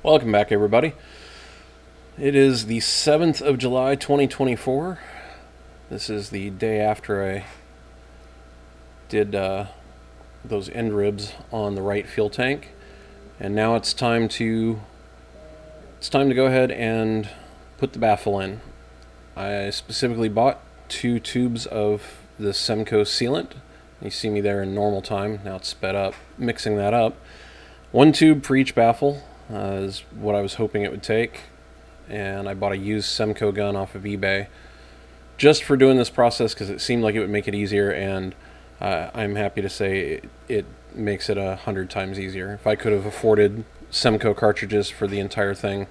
Welcome back, everybody. It is the 7th of July, 2024. This is the day after I did those end ribs on the right fuel tank. And now it's time to go ahead and put the baffle in. I specifically bought 2 tubes of the Semco sealant. You see me there in normal time. Now it's sped up, mixing that up. 1 tube for each baffle. Is what I was hoping it would take, and I bought a used Semco gun off of eBay just for doing this process because it seemed like it would make it easier, and I'm happy to say it makes it 100 times easier. If I could have afforded Semco cartridges for the entire thing,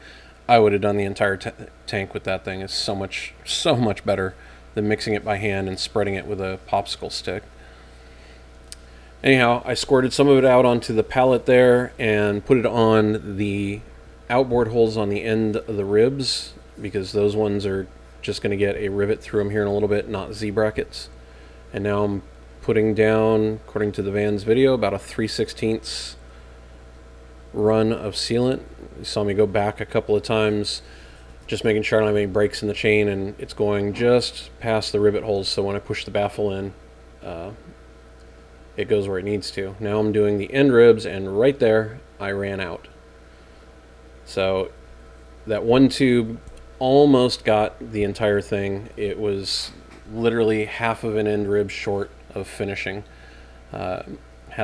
I would have done the entire tank with that thing. It's so much better than mixing it by hand and spreading it with a popsicle stick. Anyhow, I squirted some of it out onto the pallet there and put it on the outboard holes on the end of the ribs, because those ones are just going to get a rivet through them here in a little bit, not Z-brackets. And now I'm putting down, according to the van's video, about a 3/16 run of sealant. You saw me go back a couple of times, just making sure I don't have any breaks in the chain, and it's going just past the rivet holes, so when I push the baffle in, it goes where it needs to. Now I'm doing the end ribs, and right there I ran out. So that 1 tube almost got the entire thing. It was literally half of an end rib short of finishing. Had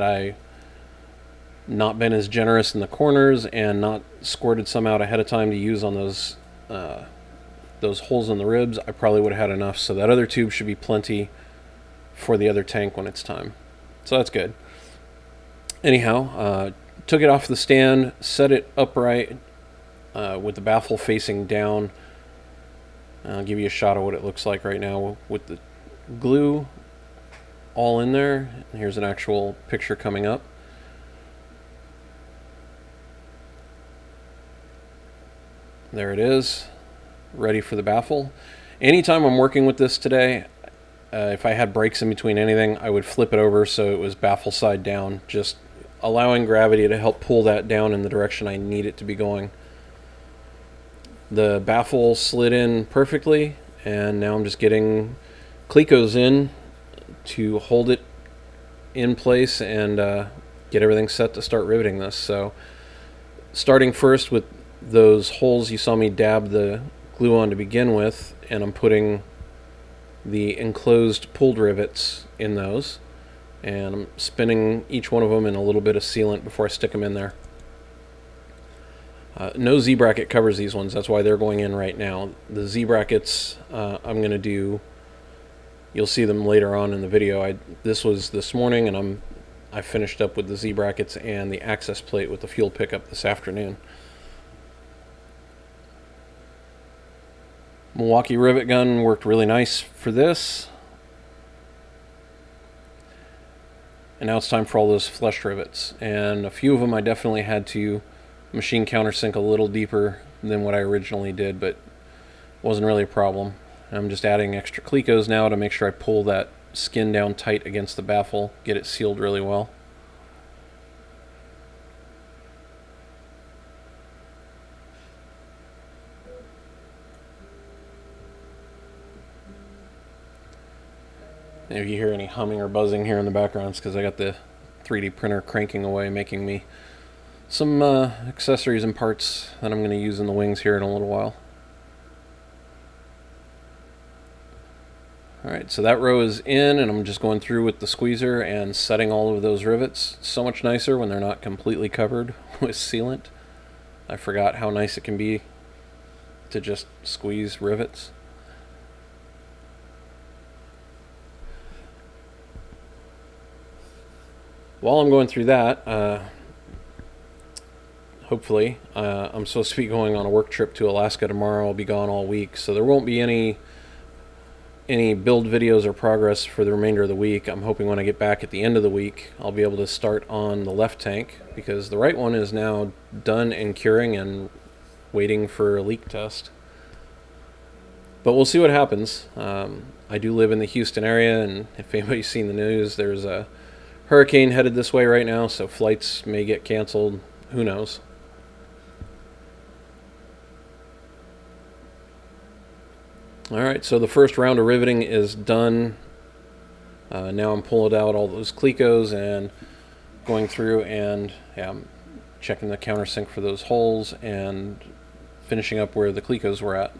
I not been as generous in the corners and not squirted some out ahead of time to use on those holes in the ribs, I probably would have had enough. So that other tube should be plenty for the other tank when it's time. So that's good. Anyhow, took it off the stand, set it upright with the baffle facing down. I'll give you a shot of what it looks like right now with the glue all in there. Here's an actual picture coming up. There it is, ready for the baffle. Anytime I'm working with this today, if I had breaks in between anything, I would flip it over so it was baffle side down, just allowing gravity to help pull that down in the direction I need it to be going. The baffle slid in perfectly, and now I'm just getting clecos in to hold it in place and get everything set to start riveting this. So starting first with those holes you saw me dab the glue on to begin with, and I'm putting the enclosed pulled rivets in those, and I'm spinning each one of them in a little bit of sealant before I stick them in there. No Z-bracket covers these ones, that's why they're going in right now. The Z-brackets I'm going to do, you'll see them later on in the video. This was this morning, and I finished up with the Z-brackets and the access plate with the fuel pickup this afternoon. Milwaukee rivet gun worked really nice for this. And now it's time for all those flush rivets. And a few of them I definitely had to machine countersink a little deeper than what I originally did, but wasn't really a problem. I'm just adding extra clecos now to make sure I pull that skin down tight against the baffle, get it sealed really well. If you hear any humming or buzzing here in the background, it's because I got the 3D printer cranking away, making me some accessories and parts that I'm going to use in the wings here in a little while. Alright, so that row is in, and I'm just going through with the squeezer and setting all of those rivets. So much nicer when they're not completely covered with sealant. I forgot how nice it can be to just squeeze rivets. While I'm going through that, hopefully, I'm supposed to be going on a work trip to Alaska tomorrow. I'll be gone all week, so there won't be any build videos or progress for the remainder of the week. I'm hoping when I get back at the end of the week, I'll be able to start on the left tank, because the right one is now done and curing and waiting for a leak test. But we'll see what happens. I do live in the Houston area, and if anybody's seen the news, there's a hurricane headed this way right now, so flights may get canceled. Who knows? Alright, so the first round of riveting is done. Now I'm pulling out all those clecos and going through and I'm checking the countersink for those holes and finishing up where the clecos were at.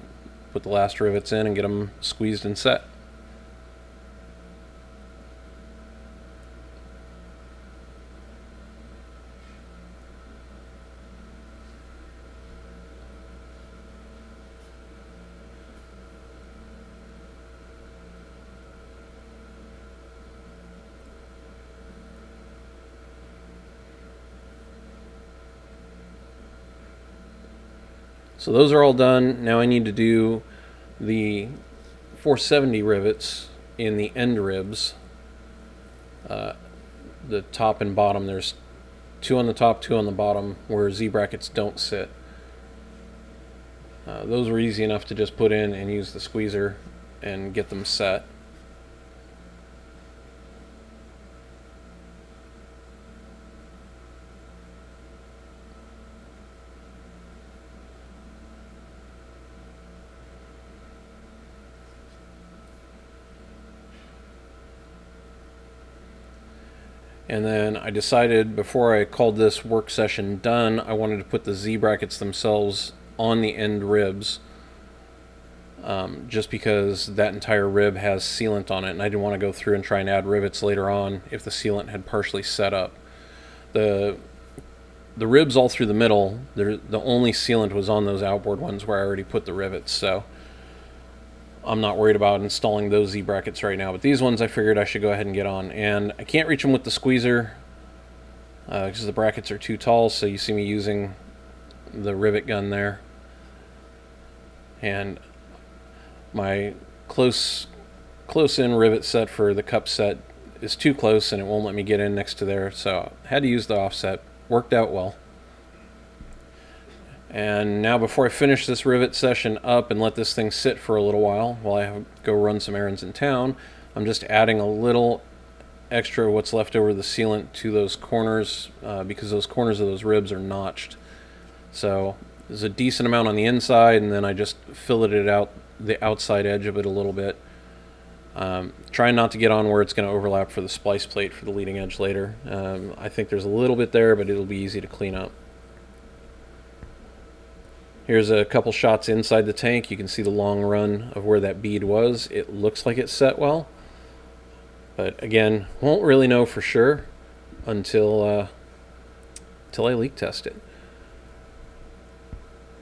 Put the last rivets in and get them squeezed and set. So those are all done. Now I need to do the 470 rivets in the end ribs. The top and bottom, there's 2 on the top, 2 on the bottom where Z-brackets don't sit. Those were easy enough to just put in and use the squeezer and get them set. And then I decided before I called this work session done, I wanted to put the Z-brackets themselves on the end ribs, just because that entire rib has sealant on it, and I didn't want to go through and try and add rivets later on if the sealant had partially set up. The ribs all through the middle, the only sealant was on those outboard ones where I already put the rivets, so I'm not worried about installing those Z-brackets right now, but these ones I figured I should go ahead and get on. And I can't reach them with the squeezer because the brackets are too tall, so you see me using the rivet gun there. And my close-in rivet set for the cup set is too close and it won't let me get in next to there, so I had to use the offset. Worked out well. And now before I finish this rivet session up and let this thing sit for a little while I go run some errands in town, I'm just adding a little extra what's left over the sealant to those corners because those corners of those ribs are notched. So there's a decent amount on the inside, and then I just filleted out the outside edge of it a little bit. Trying not to get on where it's going to overlap for the splice plate for the leading edge later. I think there's a little bit there, but it'll be easy to clean up. Here's a couple shots inside the tank. You can see the long run of where that bead was. It looks like it's set well, but again, won't really know for sure until I leak test it.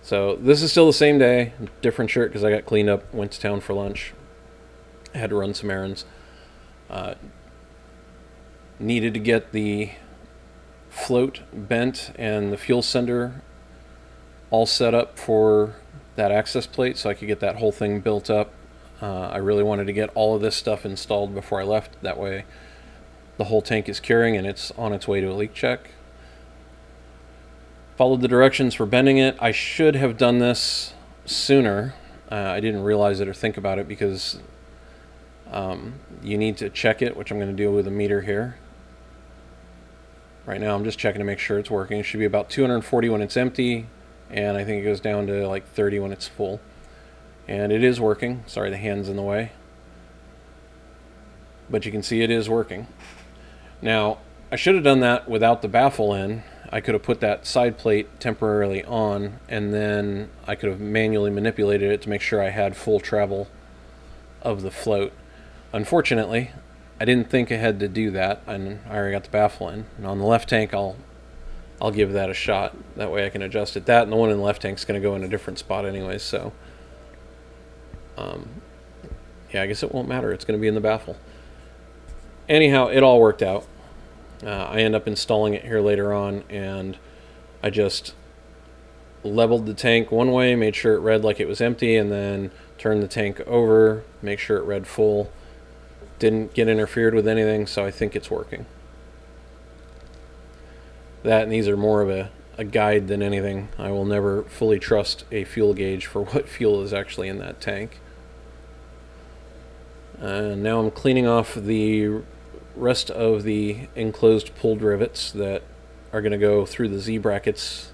So this is still the same day, different shirt because I got cleaned up, went to town for lunch, had to run some errands. Needed to get the float bent and the fuel sender all set up for that access plate so I could get that whole thing built up. I really wanted to get all of this stuff installed before I left. That way the whole tank is curing and it's on its way to a leak check. Followed the directions for bending it. I should have done this sooner. I didn't realize it or think about it because you need to check it, which I'm going to do with a meter here. Right now I'm just checking to make sure it's working. It should be about 240 when it's empty, and I think it goes down to like 30 when it's full. And it is working. Sorry, the hand's in the way. But you can see it is working. Now, I should have done that without the baffle in. I could have put that side plate temporarily on, and then I could have manually manipulated it to make sure I had full travel of the float. Unfortunately, I didn't think I had to do that, and I already got the baffle in. And on the left tank, I'll give that a shot. That way I can adjust it. That and the one in the left tank is going to go in a different spot anyways, so yeah, I guess it won't matter. It's going to be in the baffle. Anyhow, it all worked out. I end up installing it here later on, and I just leveled the tank one way, made sure it read like it was empty, and then turned the tank over, make sure it read full. Didn't get interfered with anything, so I think it's working. That and these are more of a guide than anything. I will never fully trust a fuel gauge for what fuel is actually in that tank. And now I'm cleaning off the rest of the enclosed pulled rivets that are going to go through the Z-brackets,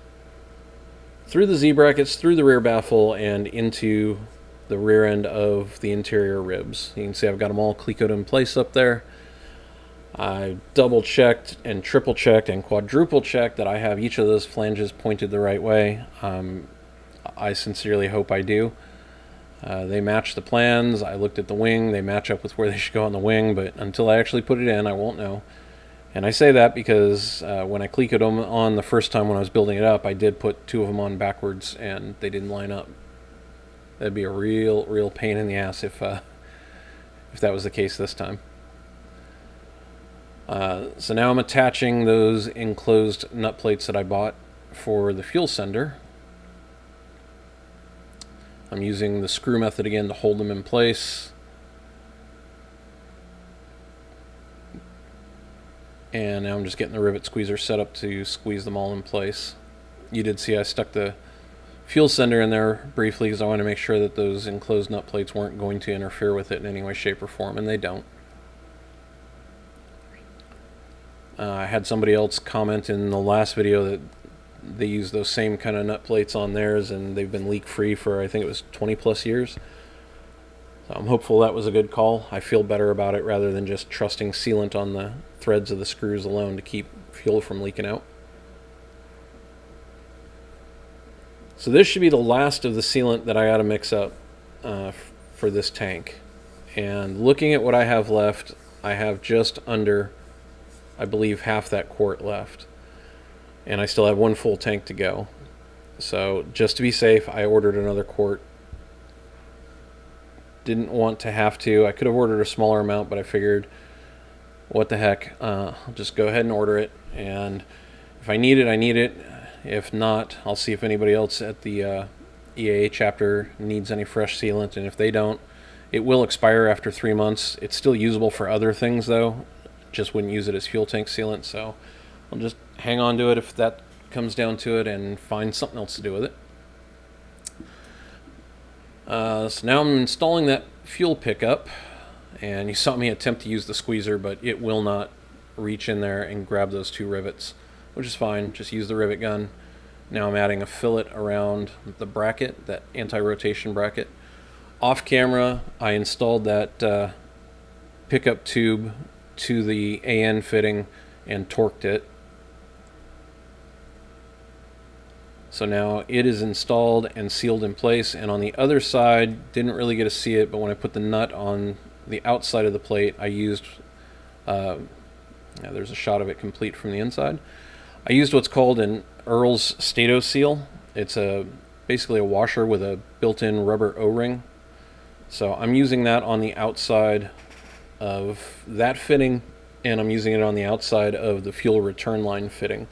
through the rear baffle, and into the rear end of the interior ribs. You can see I've got them all clecoed in place up there. I double checked and triple checked and quadruple checked that I have each of those flanges pointed the right way. I sincerely hope I do. They match the plans. I looked at the wing. They match up with where they should go on the wing, but until I actually put it in, I won't know. And I say that because when I clecoed them on the first time when I was building it up, I did put 2 of them on backwards and they didn't line up. That'd be a real pain in the ass if that was the case this time. So now I'm attaching those enclosed nut plates that I bought for the fuel sender. I'm using the screw method again to hold them in place. And now I'm just getting the rivet squeezer set up to squeeze them all in place. You did see I stuck the fuel sender in there briefly because I wanted to make sure that those enclosed nut plates weren't going to interfere with it in any way, shape, or form, and they don't. I had somebody else comment in the last video that they use those same kind of nut plates on theirs and they've been leak free for, I think it was 20 plus years. So I'm hopeful that was a good call. I feel better about it rather than just trusting sealant on the threads of the screws alone to keep fuel from leaking out. So this should be the last of the sealant that I got to mix up for this tank. And looking at what I have left, I have just under, I believe, half that quart left. And I still have 1 full tank to go. So just to be safe, I ordered another quart. Didn't want to have to. I could have ordered a smaller amount, but I figured, what the heck, I'll just go ahead and order it. And if I need it, I need it. If not, I'll see if anybody else at the EAA chapter needs any fresh sealant. And if they don't, it will expire after 3 months. It's still usable for other things, though. Just wouldn't use it as fuel tank sealant. So I'll just hang on to it if that comes down to it and find something else to do with it. So now I'm installing that fuel pickup, and you saw me attempt to use the squeezer, but it will not reach in there and grab those 2 rivets, which is fine. Just use the rivet gun. Now I'm adding a fillet around the bracket, that anti-rotation bracket. Off camera, I installed that pickup tube to the AN fitting and torqued it. So now it is installed and sealed in place, and on the other side, didn't really get to see it, but when I put the nut on the outside of the plate, I used, there's a shot of it complete from the inside. I used what's called an Earl's Stato seal. It's basically a washer with a built-in rubber O-ring. So I'm using that on the outside of that fitting, and I'm using it on the outside of the fuel return line fitting.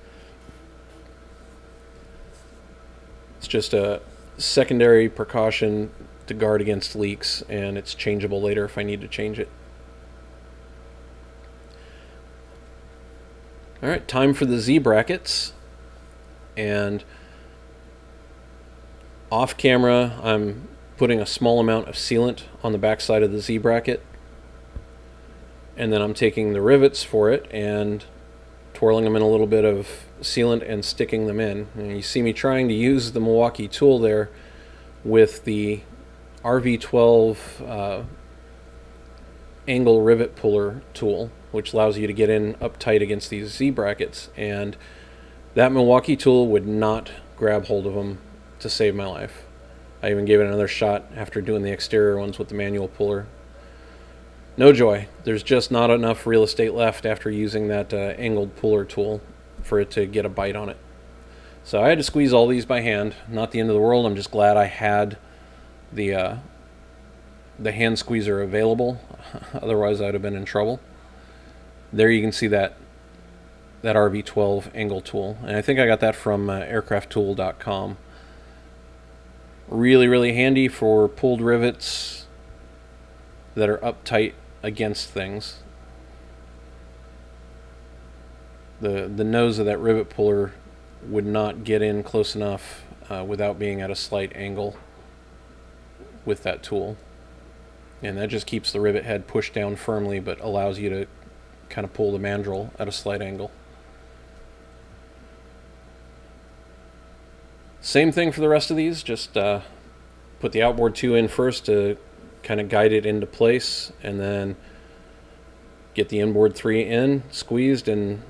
It's just a secondary precaution to guard against leaks, and it's changeable later if I need to change it. Alright, time for the Z brackets. And off camera, I'm putting a small amount of sealant on the back side of the Z bracket. And then I'm taking the rivets for it and twirling them in a little bit of sealant and sticking them in. And you see me trying to use the Milwaukee tool there with the RV-12 angle rivet puller tool, which allows you to get in up tight against these Z brackets. And that Milwaukee tool would not grab hold of them to save my life. I even gave it another shot after doing the exterior ones with the manual puller. No joy. There's just not enough real estate left after using that angled puller tool for it to get a bite on it. So I had to squeeze all these by hand. Not the end of the world. I'm just glad I had the hand squeezer available. Otherwise I'd have been in trouble. There you can see that RV-12 angle tool. And I think I got that from aircrafttool.com. Really handy for pulled rivets that are uptight against things. The nose of that rivet puller would not get in close enough without being at a slight angle with that tool. And that just keeps the rivet head pushed down firmly, but allows you to kind of pull the mandrel at a slight angle. Same thing for the rest of these, just put the outboard 2 in first to kind of guide it into place, and then get the inboard 3 in, squeezed, and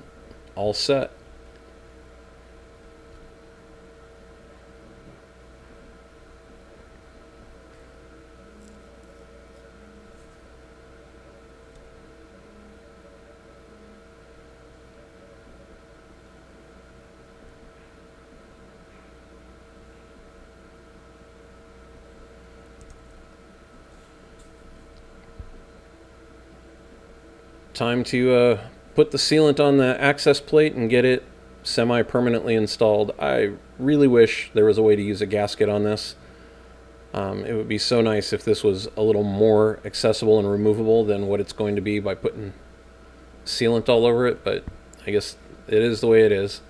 all set. Time to put the sealant on the access plate and get it semi-permanently installed. I really wish there was a way to use a gasket on this. It would be so nice if this was a little more accessible and removable than what it's going to be by putting sealant all over it, but I guess it is the way it is.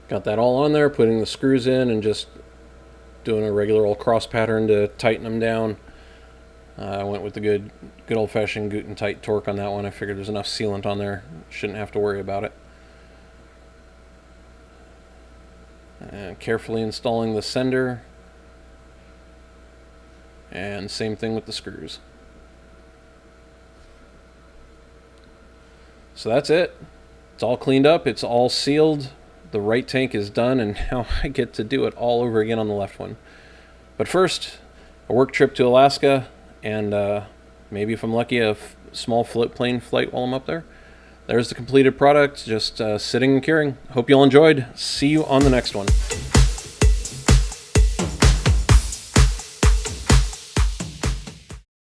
Got that all on there, putting the screws in and just doing a regular old cross pattern to tighten them down. I went with the good old-fashioned Guten tight torque on that one. I figured there's enough sealant on there, shouldn't have to worry about it. And carefully installing the sender, and same thing with the screws. So that's it. It's all cleaned up, it's all sealed. The right tank is done, and now I get to do it all over again on the left one. But first, a work trip to Alaska, and maybe if I'm lucky, a small float plane flight while I'm up there. There's the completed product, just sitting and curing. Hope you all enjoyed. See you on the next one.